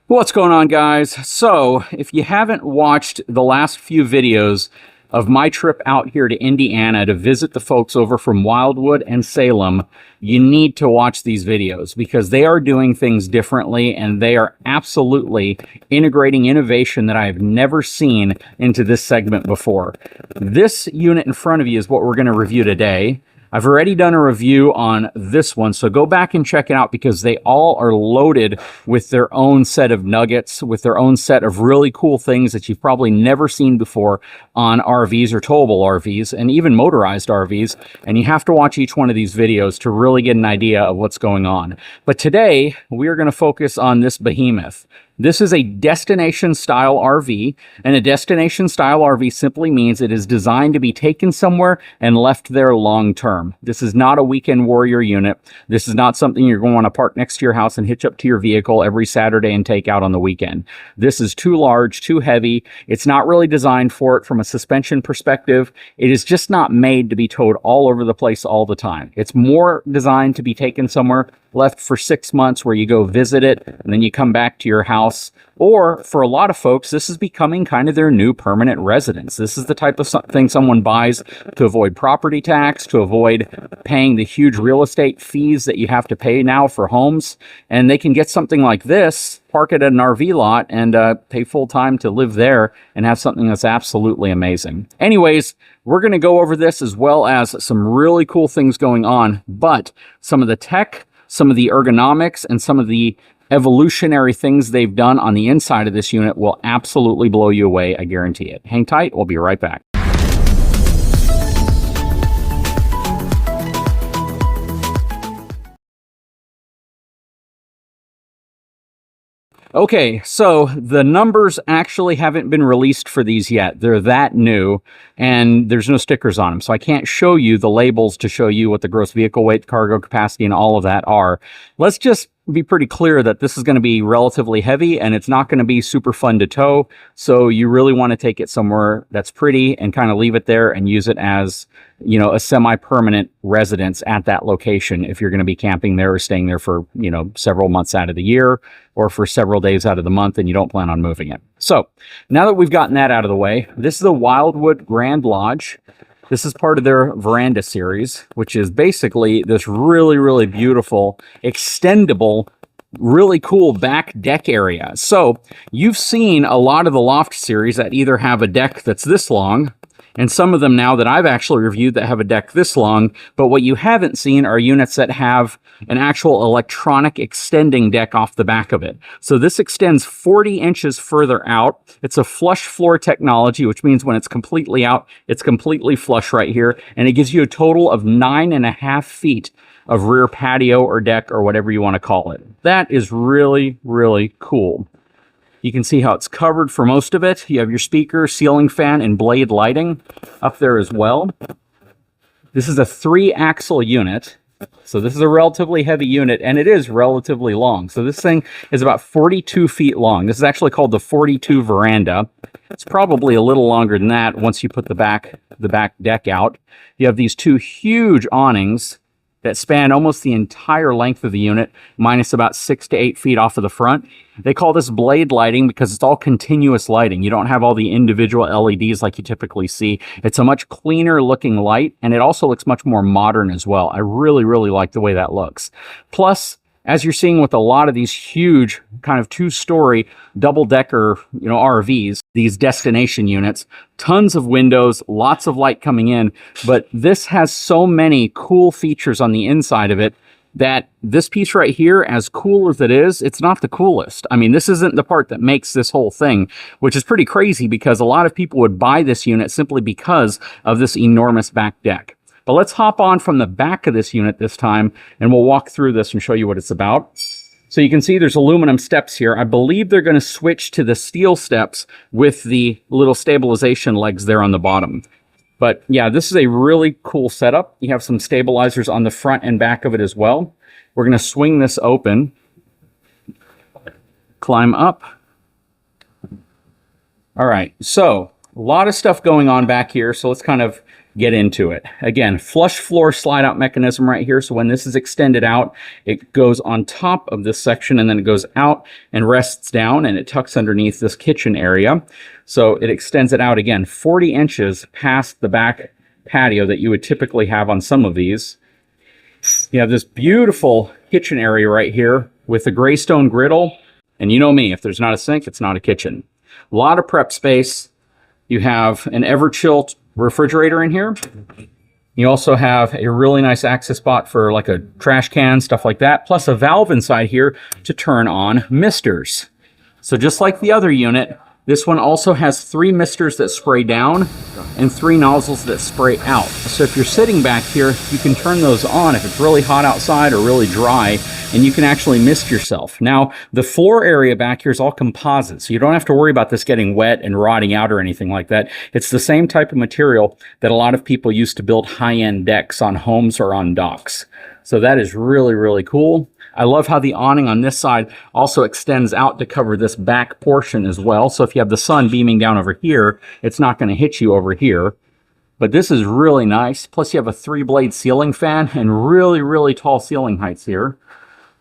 What's going on, guys? So, if you haven't watched the last few videos of my trip out here to Indiana to visit the folks over from Wildwood and Salem, you need to watch these videos because they are doing things differently and they are absolutely integrating innovation that I have never seen into this segment before. This unit in front of you is what we're going to review today. I've already done a review on this one, so go back and check it out because they all are loaded with their own set of nuggets, with their own set of really cool things that you've probably never seen before on RVs or towable RVs and even motorized RVs. And you have to watch each one of these videos to really get an idea of what's going on. But today, we are going to focus on this behemoth. This is a destination-style RV, and a destination-style RV simply means it is designed to be taken somewhere and left there long-term. This is not a weekend warrior unit. This is not something you're going to want to park next to your house and hitch up to your vehicle every Saturday and take out on the weekend. This is too large, too heavy. It's not really designed for it from a suspension perspective. It is just not made to be towed all over the place all the time. It's more designed to be taken somewhere, left for 6 months where you go visit it and then you come back to your house. Or for a lot of folks, this is becoming kind of their new permanent residence. This is the type of thing someone buys to avoid property tax, to avoid paying the huge real estate fees that you have to pay now for homes. And they can get something like this, park it at an RV lot, and pay full time to live there and have something that's absolutely amazing. Anyways, we're going to go over this as well as some really cool things going on, but some of the tech, some of the ergonomics, and some of the evolutionary things they've done on the inside of this unit will absolutely blow you away, I guarantee it. Hang tight, we'll be right back. Okay, so the numbers actually haven't been released for these yet. They're that new, and there's no stickers on them. So I can't show you the labels to show you what the gross vehicle weight, cargo capacity, and all of that are. Let's just be pretty clear that this is going to be relatively heavy, and it's not going to be super fun to tow. So you really want to take it somewhere that's pretty and kind of leave it there and use it as, you know, a semi-permanent residence at that location if you're going to be camping there or staying there for, you know, several months out of the year or for several days out of the month and you don't plan on moving it. So now that we've gotten that out of the way, this is the Wildwood Grand Lodge. This is part of their Veranda series, which is basically this really, really beautiful, extendable, really cool back deck area. So you've seen a lot of the loft series that either have a deck that's this long, and some of them now that I've actually reviewed that have a deck this long, but what you haven't seen are units that have an actual electronic extending deck off the back of it. So this extends 40 inches further out. It's a flush floor technology, which means when it's completely out, it's completely flush right here, and it gives you a total of 9.5 feet of rear patio or deck or whatever you want to call it. That is really, really cool. You can see how it's covered for most of it. You have your speaker, ceiling fan, and blade lighting up there as well. This is a 3-axle unit. So this is a relatively heavy unit, and it is relatively long. So this thing is about 42 feet long. This is actually called the 42 Veranda. It's probably a little longer than that once you put the back deck out. You have these two huge awnings that span almost the entire length of the unit, minus about 6 to 8 feet off of the front. They call this blade lighting because it's all continuous lighting. You don't have all the individual LEDs like you typically see. It's a much cleaner looking light, and it also looks much more modern as well. I really, really like the way that looks. Plus, as you're seeing with a lot of these huge kind of 2-story double-decker, RVs, these destination units, tons of windows, lots of light coming in, but this has so many cool features on the inside of it that this piece right here, as cool as it is, it's not the coolest. I mean, this isn't the part that makes this whole thing, which is pretty crazy because a lot of people would buy this unit simply because of this enormous back deck. But let's hop on from the back of this unit this time, and we'll walk through this and show you what it's about. So you can see there's aluminum steps here. I believe they're going to switch to the steel steps with the little stabilization legs there on the bottom. But yeah, this is a really cool setup. You have some stabilizers on the front and back of it as well. We're going to swing this open, climb up. All right, so a lot of stuff going on back here. So let's kind of get into it. Again, flush floor slide out mechanism right here. So when this is extended out, it goes on top of this section and then it goes out and rests down and it tucks underneath this kitchen area. So it extends it out again 40 inches past the back patio that you would typically have on some of these. You have this beautiful kitchen area right here with a gray stone griddle. And you know me, if there's not a sink, it's not a kitchen. A lot of prep space. You have an ever-chill refrigerator in here. You also have a really nice access spot for like a trash can, stuff like that, plus a valve inside here to turn on misters. So just like the other unit, this one also has 3 misters that spray down and 3 nozzles that spray out. So if you're sitting back here, you can turn those on if it's really hot outside or really dry, and you can actually mist yourself. Now, the floor area back here is all composite, so you don't have to worry about this getting wet and rotting out or anything like that. It's the same type of material that a lot of people use to build high-end decks on homes or on docks. So that is really, really cool. I love how the awning on this side also extends out to cover this back portion as well. So if you have the sun beaming down over here, it's not going to hit you over here. But this is really nice. Plus you have a 3-blade ceiling fan and really, really tall ceiling heights here.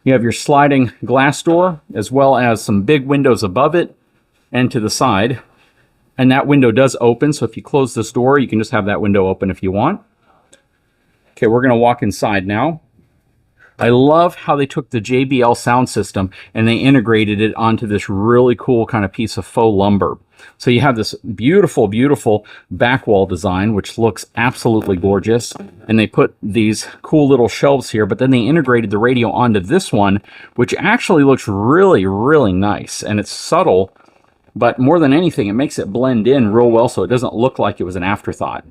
You have your sliding glass door as well as some big windows above it and to the side. And that window does open. So if you close this door, you can just have that window open if you want. Okay, we're going to walk inside now. I love how they took the JBL sound system and they integrated it onto this really cool kind of piece of faux lumber. So you have this beautiful, beautiful back wall design, which looks absolutely gorgeous. And they put these cool little shelves here, but then they integrated the radio onto this one, which actually looks really, really nice. And it's subtle, but more than anything, it makes it blend in real well so it doesn't look like it was an afterthought.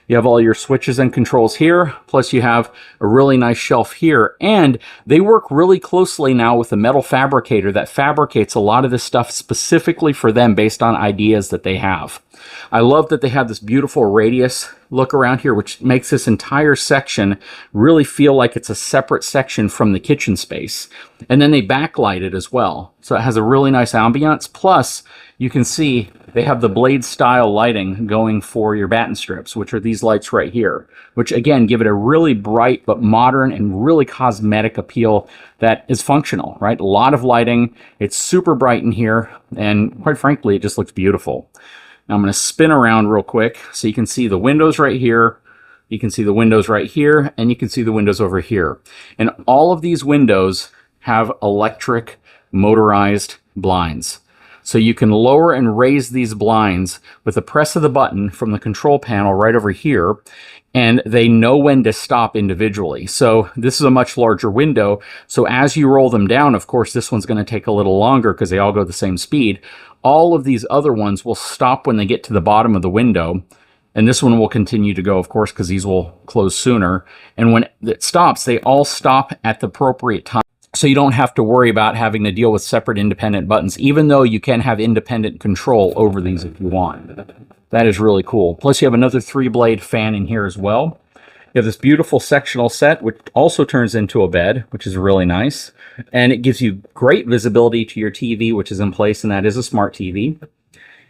You have all your switches and controls here, plus you have a really nice shelf here, and they work really closely now with the metal fabricator that fabricates a lot of this stuff specifically for them based on ideas that they have. I love that they have this beautiful radius look around here, which makes this entire section really feel like it's a separate section from the kitchen space. And then they backlight it as well. So it has a really nice ambiance. Plus, you can see they have the blade style lighting going for your batten strips, which are these lights right here, which again give it a really bright but modern and really cosmetic appeal that is functional, right? A lot of lighting. It's super bright in here, and quite frankly, it just looks beautiful. Now I'm going to spin around real quick so you can see the windows right here. You can see the windows right here, and you can see the windows over here. And all of these windows have electric motorized blinds. So you can lower and raise these blinds with the press of the button from the control panel right over here, and they know when to stop individually. So this is a much larger window. So as you roll them down, of course, this one's going to take a little longer because they all go the same speed. All of these other ones will stop when they get to the bottom of the window. And this one will continue to go, of course, because these will close sooner. And when it stops, they all stop at the appropriate time. So you don't have to worry about having to deal with separate independent buttons, even though you can have independent control over these if you want. That is really cool. Plus you have another 3-blade fan in here as well. You have this beautiful sectional set, which also turns into a bed, which is really nice. And it gives you great visibility to your TV, which is in place, and that is a smart TV.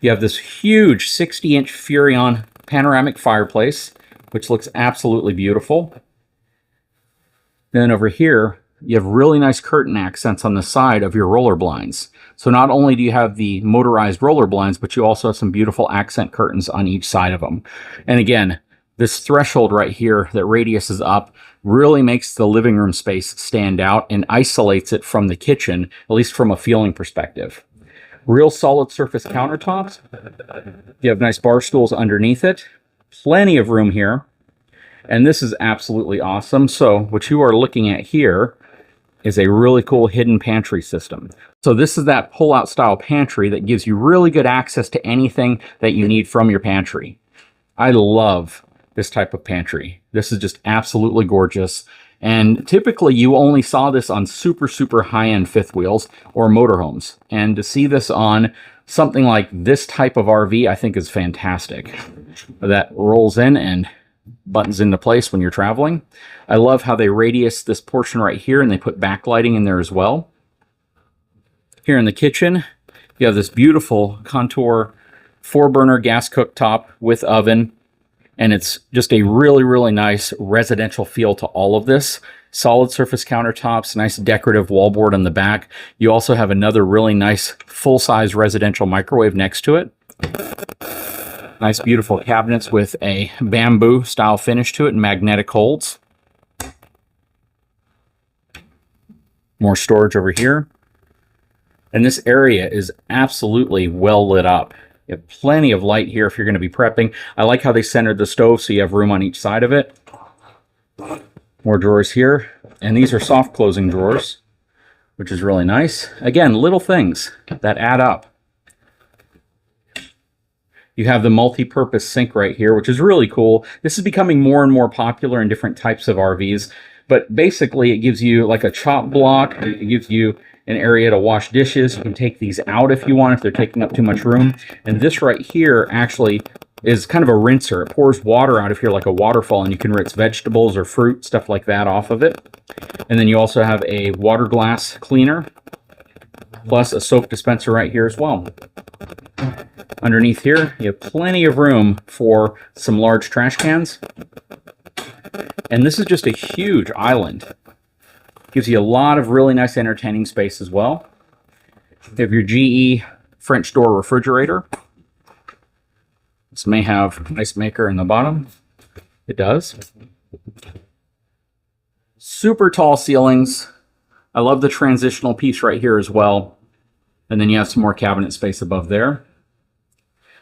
You have this huge 60-inch Furrion panoramic fireplace, which looks absolutely beautiful. Then over here, you have really nice curtain accents on the side of your roller blinds. So not only do you have the motorized roller blinds, but you also have some beautiful accent curtains on each side of them. And again, this threshold right here that radiuses up really makes the living room space stand out and isolates it from the kitchen, at least from a feeling perspective. Real solid surface countertops. You have nice bar stools underneath it. Plenty of room here. And this is absolutely awesome. So what you are looking at here is a really cool hidden pantry system. So this is that pull-out style pantry that gives you really good access to anything that you need from your pantry. I love this type of pantry. This is just absolutely gorgeous. And typically you only saw this on super, super high-end fifth wheels or motorhomes. And to see this on something like this type of RV, I think is fantastic. That rolls in and buttons into place when you're traveling. I love how they radius this portion right here and they put backlighting in there as well. Here in the kitchen, you have this beautiful Contour 4-burner gas cooktop with oven. And it's just a really, really nice residential feel to all of this. Solid surface countertops, nice decorative wallboard on the back. You also have another really nice full-size residential microwave next to it. Nice, beautiful cabinets with a bamboo style finish to it and magnetic holds. More storage over here. And this area is absolutely well lit up. You have plenty of light here if you're going to be prepping. I like how they centered the stove so you have room on each side of it. More drawers here. And these are soft closing drawers, which is really nice. Again, little things that add up. You have the multi-purpose sink right here, which is really cool. This is becoming more and more popular in different types of RVs. But basically, it gives you like a chop block. It gives you an area to wash dishes. You can take these out if you want, if they're taking up too much room. And this right here actually is kind of a rinser. It pours water out of here like a waterfall, and you can rinse vegetables or fruit, stuff like that off of it. And then you also have a water glass cleaner, plus a soap dispenser right here as well. Underneath here, you have plenty of room for some large trash cans. And this is just a huge island. Gives you a lot of really nice entertaining space as well. You have your GE French door refrigerator. This may have an ice maker in the bottom. It does. Super tall ceilings. I love the transitional piece right here as well. And then you have some more cabinet space above there.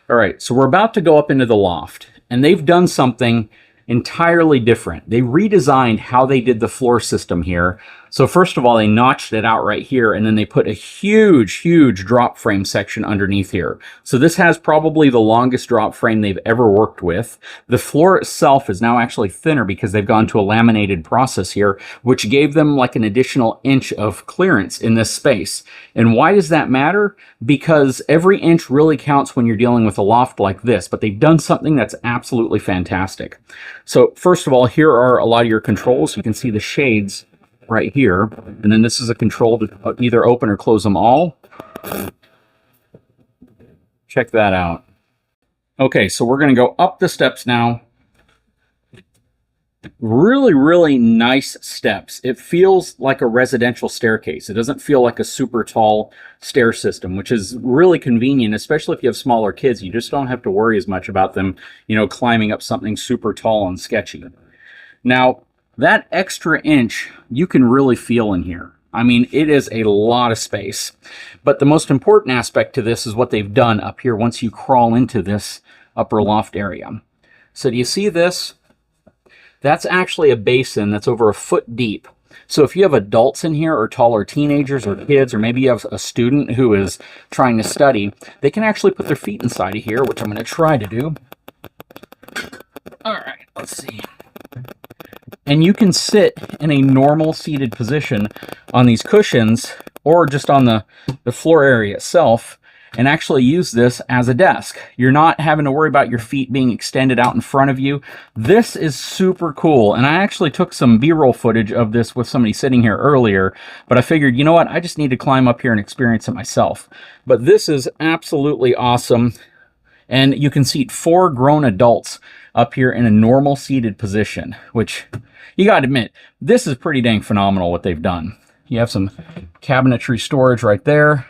All right, so we're about to go up into the loft, and they've done something entirely different. They redesigned how they did the floor system here. So first of all, they notched it out right here, and then they put a huge, huge drop frame section underneath here. So this has probably the longest drop frame they've ever worked with. The floor itself is now actually thinner because they've gone to a laminated process here, which gave them like an additional inch of clearance in this space. And why does that matter? Because every inch really counts when you're dealing with a loft like this, but they've done something that's absolutely fantastic. So first of all, here are a lot of your controls. You can see the shades right here, and then this is a control to either open or close them all. Check that out. Okay, so we're going to go up the steps now. Really, really nice steps. It feels like a residential staircase. It doesn't feel like a super tall stair system, which is really convenient, especially if you have smaller kids. You just don't have to worry as much about them, you know, climbing up something super tall and sketchy. Now, that extra inch you can really feel in here. I mean, it is a lot of space. But the most important aspect to this is what they've done up here once you crawl into this upper loft area. So do you see this? That's actually a basin that's over 1 foot deep. So if you have adults in here, or taller teenagers or kids, or maybe you have a student who is trying to study, they can actually put their feet inside of here, which I'm going to try to do. All right, let's see. And you can sit in a normal seated position on these cushions or just on the floor area itself and actually use this as a desk. You're not having to worry about your feet being extended out in front of you. This is super cool. And I actually took some B-roll footage of this with somebody sitting here earlier, but I figured, you know what, I just need to climb up here and experience it myself. But this is absolutely awesome. And you can seat 4 grown adults up here in a normal seated position, which you got to admit, this is pretty dang phenomenal what they've done. You have some cabinetry storage right there.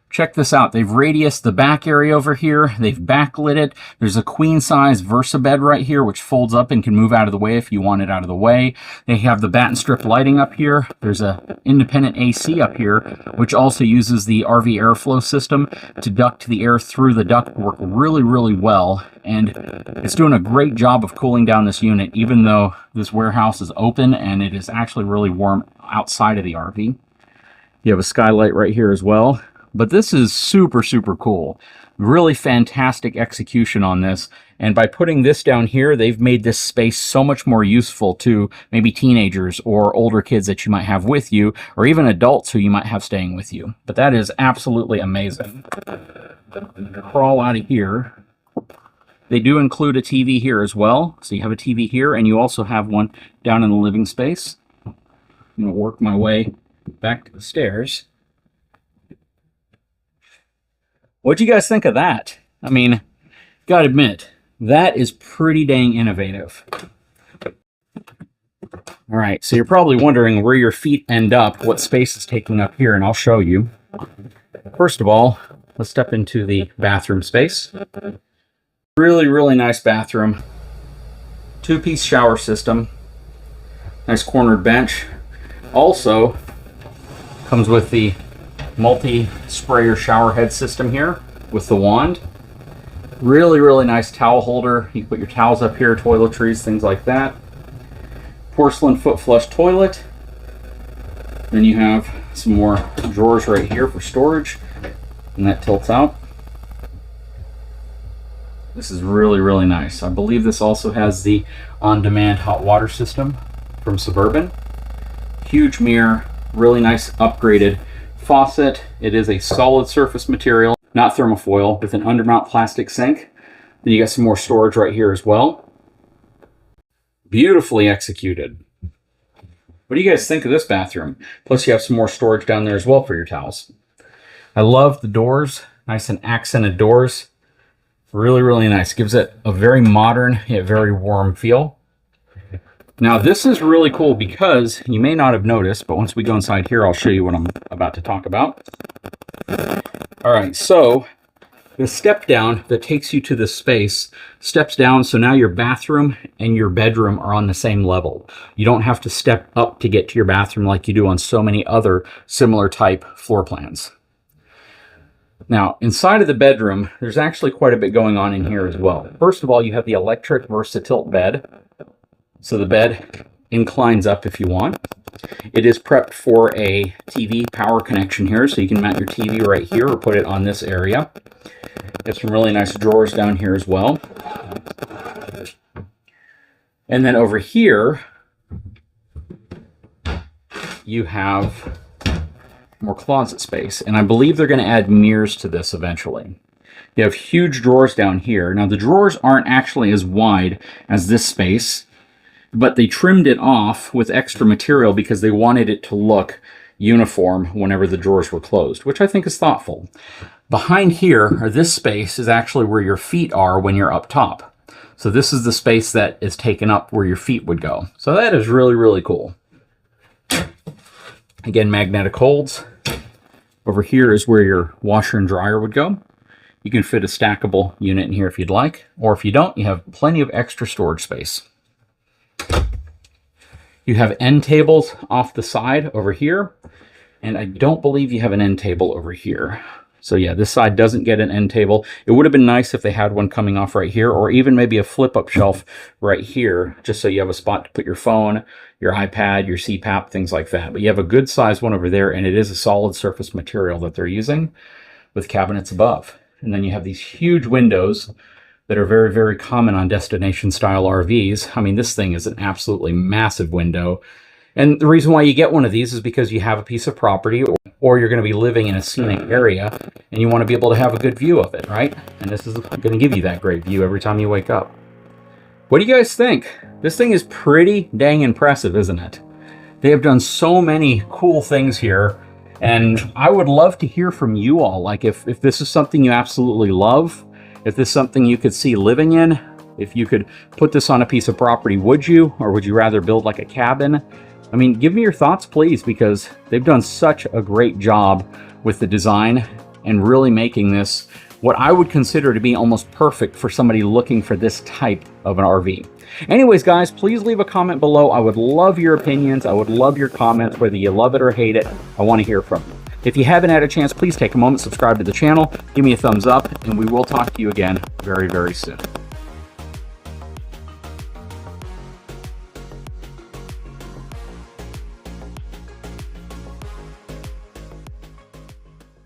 Check this out. They've radiused the back area over here. They've backlit it. There's a queen size Versa bed right here, which folds up and can move out of the way if you want it out of the way. They have the batten strip lighting up here. There's a independent AC up here, which also uses the RV airflow system to duct the air through the ductwork really, really well. And it's doing a great job of cooling down this unit, even though this warehouse is open and it is actually really warm outside of the RV. You have a skylight right here as well. But this is super, super cool. Really fantastic execution on this. And by putting this down here, they've made this space so much more useful to maybe teenagers or older kids that you might have with you, or even adults who you might have staying with you. But that is absolutely amazing. Crawl out of here. They do include a TV here as well. So you have a TV here, and you also have one down in the living space. I'm going to work my way back to the stairs. What'd you guys think of that? I mean, gotta admit, That is pretty dang innovative. All right, so you're probably wondering where your feet end up, what space is taking up here, and I'll show you. First of all, let's step into the bathroom space. Really, really nice bathroom. Two-piece shower system. Nice cornered bench. Also, comes with the multi-sprayer shower head system here with the wand. Really, really nice towel holder. You can put your towels up here, toiletries, things like that. Porcelain foot flush toilet. Then you have some more drawers right here for storage, and that tilts out. This is really, really nice. I believe this also has the on-demand hot water system from Suburban. Huge mirror, really nice upgraded faucet. It is a solid surface material, not thermofoil, with an undermount plastic sink. Then you got some more storage right here as well. Beautifully executed. What do you guys think of this bathroom? Plus you have some more storage down there as well for your towels. I love the doors, nice and accented doors. Really, really nice. Gives it a very modern yet very warm feel. Now this is really cool because you may not have noticed, but once we go inside here, I'll show you what I'm about to talk about. All right, so the step down that takes you to this space steps down, so now your bathroom and your bedroom are on the same level. You don't have to step up to get to your bathroom like you do on so many other similar type floor plans. Now, inside of the bedroom, there's actually quite a bit going on in here as well. First of all, you have the electric Versatilt bed. So the bed inclines up if you want. It is prepped for a TV power connection here, so you can mount your TV right here or put it on this area. There's some really nice drawers down here as well. And then over here, you have more closet space. And I believe they're going to add mirrors to this eventually. You have huge drawers down here. Now, the drawers aren't actually as wide as this space, but they trimmed it off with extra material because they wanted it to look uniform whenever the drawers were closed, which I think is thoughtful. Behind here, or this space, is actually where your feet are when you're up top. So this is the space that is taken up where your feet would go. So that is really, really cool. Again, magnetic holds. Over here is where your washer and dryer would go. You can fit a stackable unit in here if you'd like, or if you don't, you have plenty of extra storage space. You have end tables off the side over here, and I don't believe you have an end table over here. So yeah, this side doesn't get an end table. It would have been nice if they had one coming off right here, or even maybe a flip-up shelf right here, just so you have a spot to put your phone, your iPad, your CPAP, things like that. But you have a good size one over there, and it is a solid surface material that they're using with cabinets above. And then you have these huge windows that are very, very common on destination-style RVs. I mean, this thing is an absolutely massive window. And the reason why you get one of these is because you have a piece of property, or you're going to be living in a scenic area, and you want to be able to have a good view of it, right? And this is going to give you that great view every time you wake up. What do you guys think? This thing is pretty dang impressive, isn't it? They have done so many cool things here, and I would love to hear from you all. Like, if this is something you absolutely love, if this is something you could see living in, if you could put this on a piece of property, would you? Or would you rather build like a cabin? I mean, give me your thoughts, please, because they've done such a great job with the design and really making this what I would consider to be almost perfect for somebody looking for this type of an RV. Anyways, guys, please leave a comment below. I would love your opinions. I would love your comments, whether you love it or hate it. I want to hear from you. If you haven't had a chance, please take a moment, subscribe to the channel, give me a thumbs up, and we will talk to you again very, very soon.